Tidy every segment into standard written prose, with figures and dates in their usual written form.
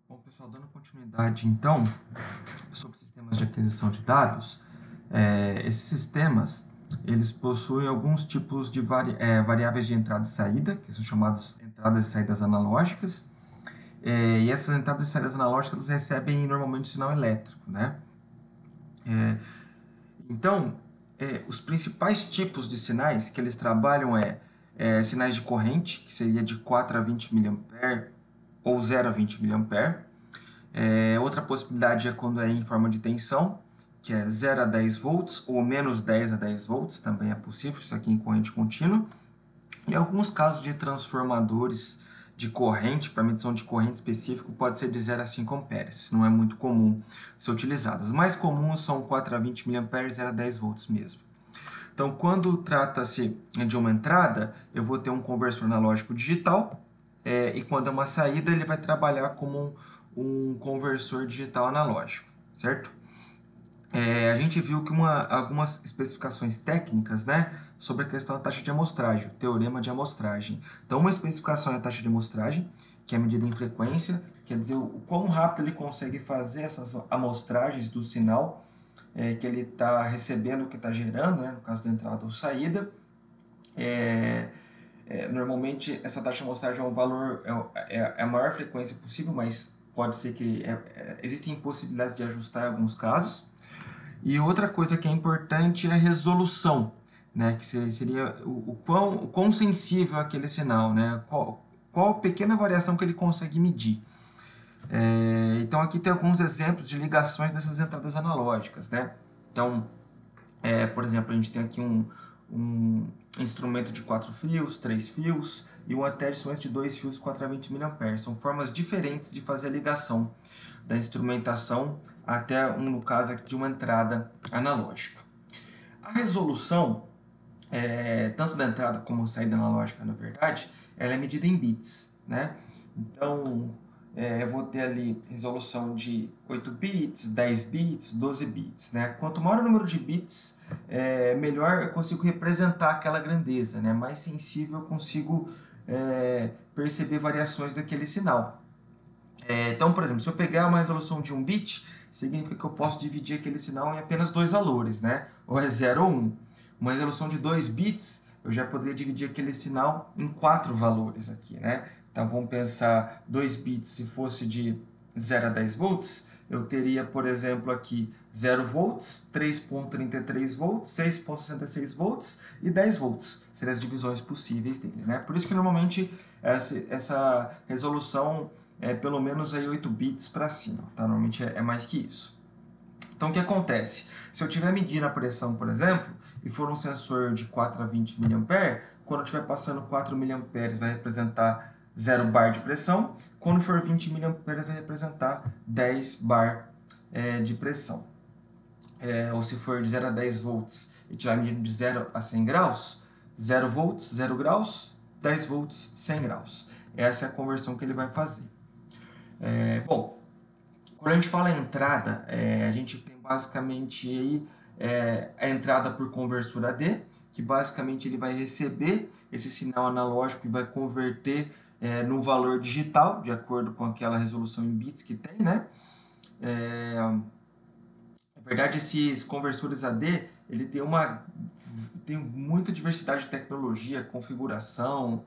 Bom, pessoal, dando continuidade, então, sobre sistemas de aquisição de dados, esses sistemas, eles possuem alguns tipos de variáveis de entrada e saída, que são chamadas entradas e saídas analógicas, e essas entradas e saídas analógicas elas recebem normalmente sinal elétrico, né? Então, os principais tipos de sinais que eles trabalham sinais de corrente, que seria de 4 a 20 mA ou 0 a 20 mA. Outra possibilidade é quando é em forma de tensão, que é 0 a 10 volts ou menos 10 a 10 volts, também é possível, isso aqui em corrente contínua. Em alguns casos de transformadores de corrente, para medição de corrente específico, pode ser de 0 a 5 amperes, não é muito comum ser utilizado. As mais comuns são 4 a 20 mA e 0 a 10 volts mesmo. Então, quando trata-se de uma entrada, eu vou ter um conversor analógico digital, e quando é uma saída, ele vai trabalhar como um conversor digital analógico, certo? A gente viu que algumas especificações técnicas, né, sobre a questão da taxa de amostragem, o teorema de amostragem. Então, uma especificação é a taxa de amostragem, que é medida em frequência, quer dizer, o quão rápido ele consegue fazer essas amostragens do sinal que ele está recebendo, que está gerando, né, no caso da entrada ou saída. Normalmente, essa taxa de amostragem é um valor, é a maior frequência possível, mas pode ser que existem possibilidades de ajustar em alguns casos. E outra coisa que é importante é a resolução, né? Que seria o quão sensível é aquele sinal, né? Qual pequena variação que ele consegue medir. Então aqui tem alguns exemplos de ligações dessas entradas analógicas, né? Então, por exemplo, a gente tem aqui um instrumento de 4 fios, 3 fios e um instrumento de 2 fios 4 a 20 mA. São formas diferentes de fazer a ligação da instrumentação até, no caso aqui, de uma entrada analógica. A resolução, tanto da entrada como da saída analógica, na verdade, ela é medida em bits, né? Então, eu vou ter ali resolução de 8 bits, 10 bits, 12 bits, né? Quanto maior o número de bits, melhor eu consigo representar aquela grandeza, né? Mais sensível eu consigo perceber variações daquele sinal. Então, por exemplo, se eu pegar uma resolução de 1 bit, significa que eu posso dividir aquele sinal em apenas dois valores, né? Ou é 0 ou 1. Uma resolução de 2 bits, eu já poderia dividir aquele sinal em 4 valores aqui, né? Então, vamos pensar 2 bits, se fosse de 0 a 10 volts, eu teria, por exemplo, aqui 0 volts, 3.33 volts, 6.66 volts e 10 volts. Seriam as divisões possíveis dele, né? Por isso que normalmente essa resolução pelo menos aí 8 bits para cima, tá? Normalmente é mais que isso. Então o que acontece? Se eu estiver medindo a pressão, por exemplo, e for um sensor de 4 a 20 mA, quando eu estiver passando 4 mA vai representar 0 bar de pressão, quando for 20 mA vai representar 10 bar de pressão. Ou se for de 0 a 10 volts e estiver medindo de 0 a 100 graus, 0 volts, 0 graus, 10 volts, 100 graus. Essa é a conversão que ele vai fazer. Bom, quando a gente fala em entrada, a gente tem basicamente aí a entrada por conversor AD, que basicamente ele vai receber esse sinal analógico e vai converter no valor digital, de acordo com aquela resolução em bits que tem, né? Na verdade, esses conversores AD, ele tem muita diversidade de tecnologia, configuração,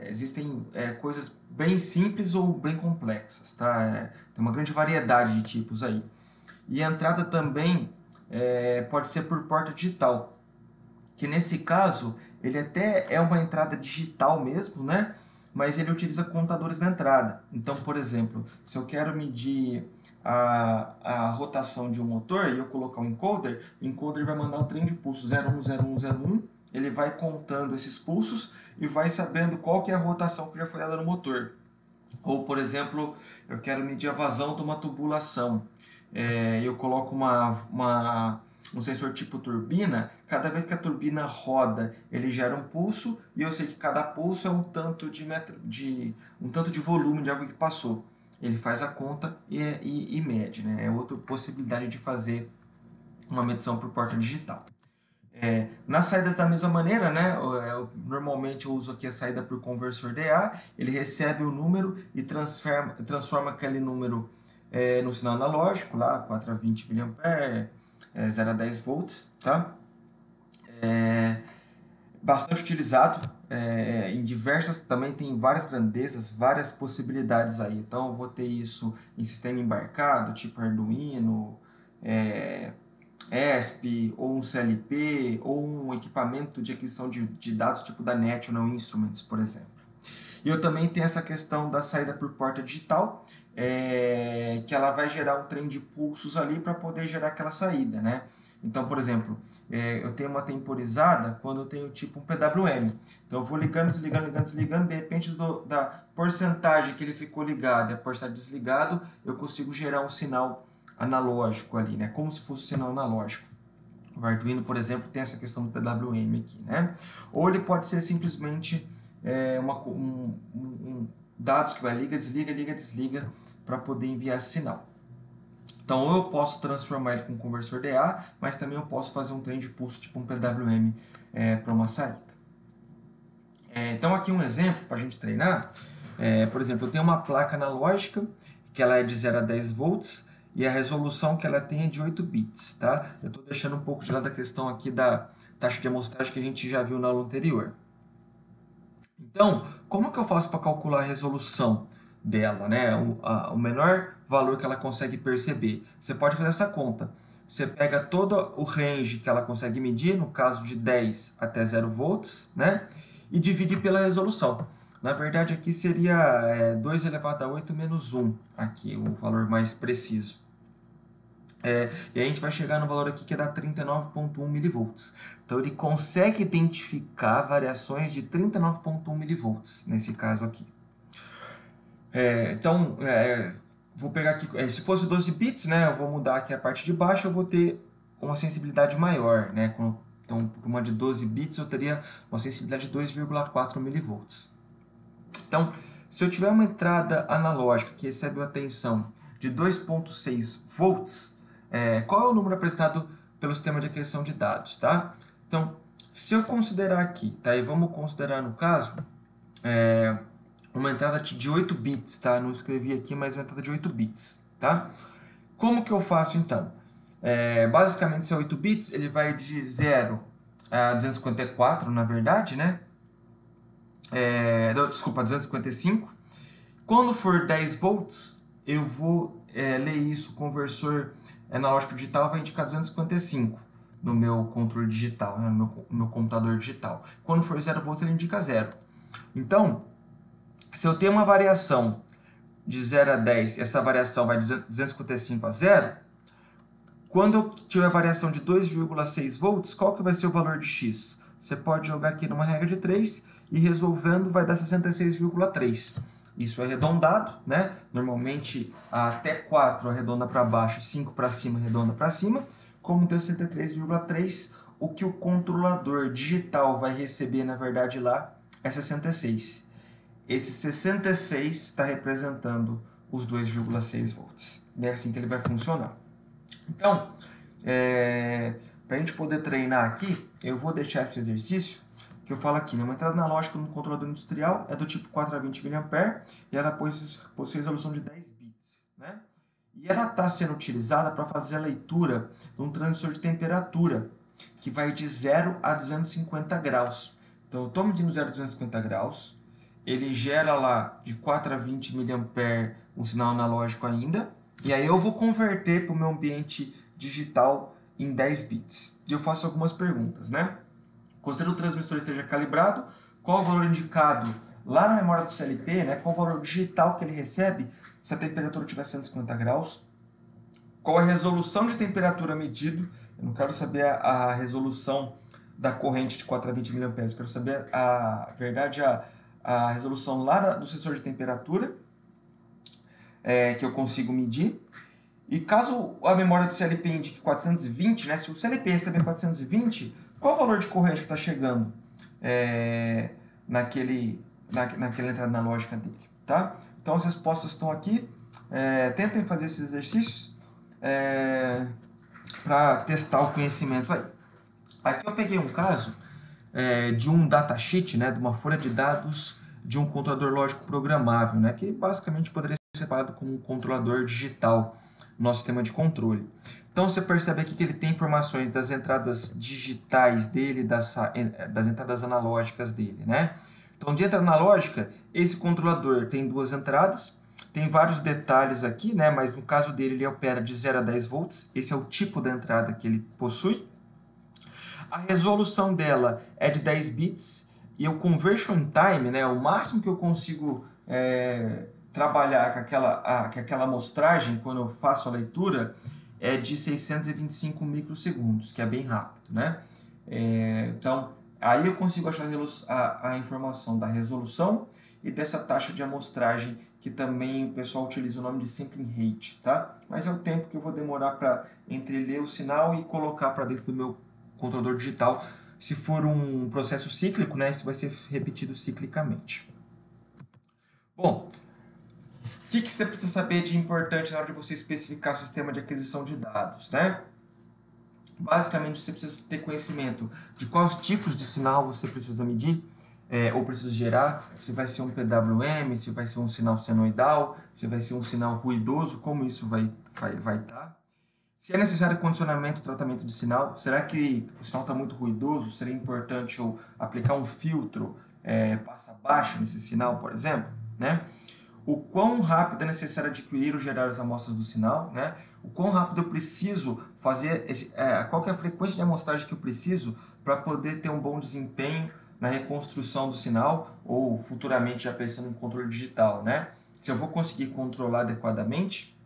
existem coisas bem simples ou bem complexas, tá? Tem uma grande variedade de tipos aí. E a entrada também pode ser por porta digital, que nesse caso ele até é uma entrada digital mesmo, né? Mas ele utiliza contadores na entrada. Então, por exemplo, se eu quero medir a rotação de um motor e eu colocar um encoder, o encoder vai mandar um trem de pulso 010101, ele vai contando esses pulsos e vai sabendo qual que é a rotação que já foi dada no motor. Ou, por exemplo, eu quero medir a vazão de uma tubulação. Eu coloco um sensor tipo turbina, cada vez que a turbina roda, ele gera um pulso, e eu sei que cada pulso é um tanto de volume de água que passou. Ele faz a conta e mede, né? É outra possibilidade de fazer uma medição por porta digital. Nas saídas da mesma maneira, né? Normalmente eu uso aqui a saída por conversor DA, ele recebe o número e transforma aquele número no sinal analógico, lá 4 a 20 mA, 0 a 10 volts, tá? Bastante utilizado em diversas, também tem várias grandezas, várias possibilidades aí. Então eu vou ter isso em sistema embarcado, tipo Arduino, ESP, ou um CLP, ou um equipamento de aquisição de dados tipo da National Instruments, por exemplo. E eu também tenho essa questão da saída por porta digital, que ela vai gerar um trem de pulsos ali para poder gerar aquela saída, né? Então, por exemplo, eu tenho uma temporizada quando eu tenho tipo um PWM. Então eu vou ligando, desligando, ligando, desligando, de repente da porcentagem que ele ficou ligado e a porcentagem desligado, eu consigo gerar um sinal analógico ali, né? Como se fosse um sinal analógico. O Arduino, por exemplo, tem essa questão do PWM aqui, né? Ou ele pode ser simplesmente dados que vai liga, desliga, para poder enviar sinal. Então, ou eu posso transformar ele com um conversor DA, mas também eu posso fazer um trem de pulso, tipo um PWM, para uma saída. Então, aqui um exemplo para a gente treinar. Por exemplo, eu tenho uma placa analógica, que ela é de 0 a 10 volts, e a resolução que ela tem é de 8 bits, tá? Eu estou deixando um pouco de lado a questão aqui da taxa de amostragem que a gente já viu na aula anterior. Então, como que eu faço para calcular a resolução dela, né? O menor valor que ela consegue perceber? Você pode fazer essa conta. Você pega todo o range que ela consegue medir, no caso de 10 até 0 volts, né? E divide pela resolução. Na verdade, aqui seria 2 elevado a 8 menos 1, aqui, o valor mais preciso. E a gente vai chegar no valor aqui que dá 39,1 milivolts. Então ele consegue identificar variações de 39,1 milivolts, nesse caso aqui. Vou pegar aqui, se fosse 12 bits, né, eu vou mudar aqui a parte de baixo, eu vou ter uma sensibilidade maior, né? Então, por uma de 12 bits, eu teria uma sensibilidade de 2,4 milivolts. Então, se eu tiver uma entrada analógica que recebe uma tensão de 2,6 volts, qual é o número apresentado pelo sistema de aquisição de dados, tá? Então, se eu considerar aqui, tá? E vamos considerar no caso uma entrada de 8 bits, tá? Não escrevi aqui, mas é uma entrada de 8 bits, tá? Como que eu faço então? Basicamente, se é 8 bits, ele vai de 0 a 254, na verdade, né? Desculpa, 255. Quando for 10 volts, eu vou ler isso, o conversor analógico digital vai indicar 255 no meu controle digital, né, no meu computador digital. Quando for 0 volts, ele indica 0. Então, se eu tenho uma variação de 0 a 10, essa variação vai de 255 a 0, quando eu tiver variação de 2,6 volts, qual que vai ser o valor de x? Você pode jogar aqui numa regra de 3 e resolvendo vai dar 66,3. Isso é arredondado, né? Normalmente até 4 arredonda para baixo, 5 para cima arredonda para cima. Como tem 63,3, o que o controlador digital vai receber, na verdade, lá é 66. Esse 66 está representando os 2,6 volts. É assim que ele vai funcionar. Então, para a gente poder treinar aqui, eu vou deixar esse exercício que eu falo aqui, né? Uma entrada analógica no controlador industrial é do tipo 4 a 20 mA e ela possui resolução de 10 bits, né? E ela está sendo utilizada para fazer a leitura de um transistor de temperatura que vai de 0 a 250 graus. Então, eu estou medindo 0 a 250 graus, ele gera lá de 4 a 20 mA um sinal analógico ainda, e aí eu vou converter para o meu ambiente digital em 10 bits. E eu faço algumas perguntas, né? Considera o transmistor esteja calibrado, qual o valor indicado lá na memória do CLP, né? Qual o valor digital que ele recebe se a temperatura tiver 150 graus, qual a resolução de temperatura medido, eu não quero saber a resolução da corrente de 4 a 20 mA, eu quero saber a resolução lá do sensor de temperatura, que eu consigo medir. E caso a memória do CLP indique 420, né, se o CLP receber 420, qual o valor de corrente que está chegando naquela entrada analógica dele, tá? Então as respostas estão aqui. Tentem fazer esses exercícios para testar o conhecimento aí. Aqui eu peguei um caso de um datasheet, né, de uma folha de dados de um controlador lógico programável, né, que basicamente poderia ser separado como um controlador digital no nosso sistema de controle. Então você percebe aqui que ele tem informações das entradas digitais dele, das entradas analógicas dele, né? Então, de entrada analógica, esse controlador tem duas entradas, tem vários detalhes aqui, né? Mas no caso dele, ele opera de 0 a 10 volts, esse é o tipo da entrada que ele possui. A resolução dela é de 10 bits e o conversion time, né, o máximo que eu consigo trabalhar com aquela amostragem quando eu faço a leitura é de 625 microsegundos, que é bem rápido, né? Então, aí eu consigo achar a informação da resolução e dessa taxa de amostragem, que também o pessoal utiliza o nome de sampling rate, tá? Mas é o tempo que eu vou demorar para entreler o sinal e colocar para dentro do meu controlador digital. Se for um processo cíclico, né, isso vai ser repetido ciclicamente. Bom, o que você precisa saber de importante na hora de você especificar o sistema de aquisição de dados, né? Basicamente, você precisa ter conhecimento de quais tipos de sinal você precisa medir ou precisa gerar, se vai ser um PWM, se vai ser um sinal senoidal, se vai ser um sinal ruidoso, como isso vai estar. Se é necessário condicionamento, tratamento de sinal, será que o sinal está muito ruidoso? Seria importante eu aplicar um filtro passa baixa nesse sinal, por exemplo, né? O quão rápido é necessário adquirir ou gerar as amostras do sinal, né? O quão rápido eu preciso fazer, qual que é a frequência de amostragem que eu preciso para poder ter um bom desempenho na reconstrução do sinal ou futuramente já pensando em controle digital, né? Se eu vou conseguir controlar adequadamente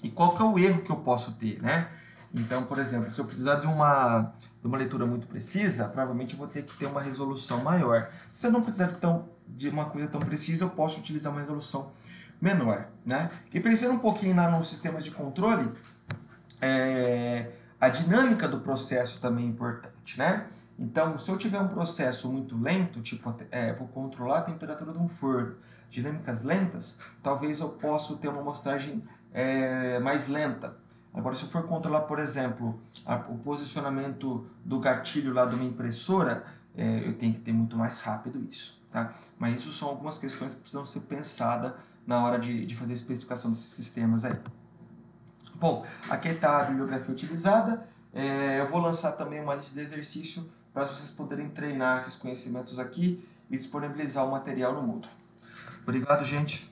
e qual que é o erro que eu posso ter, né? Então, por exemplo, se eu precisar de uma leitura muito precisa, provavelmente eu vou ter que ter uma resolução maior. Se eu não precisar de uma coisa tão precisa, eu posso utilizar uma resolução menor, né? E pensando um pouquinho nos sistemas de controle, a dinâmica do processo também é importante, né? Então, se eu tiver um processo muito lento, tipo, vou controlar a temperatura de um forno, dinâmicas lentas, talvez eu possa ter uma amostragem mais lenta. Agora, se eu for controlar, por exemplo, o posicionamento do gatilho lá de uma impressora, eu tenho que ter muito mais rápido isso, tá? Mas isso são algumas questões que precisam ser pensadas na hora de fazer a especificação desses sistemas aí. Bom, aqui está a bibliografia utilizada. Eu vou lançar também uma lista de exercício para vocês poderem treinar esses conhecimentos aqui e disponibilizar o material no Moodle. Obrigado, gente.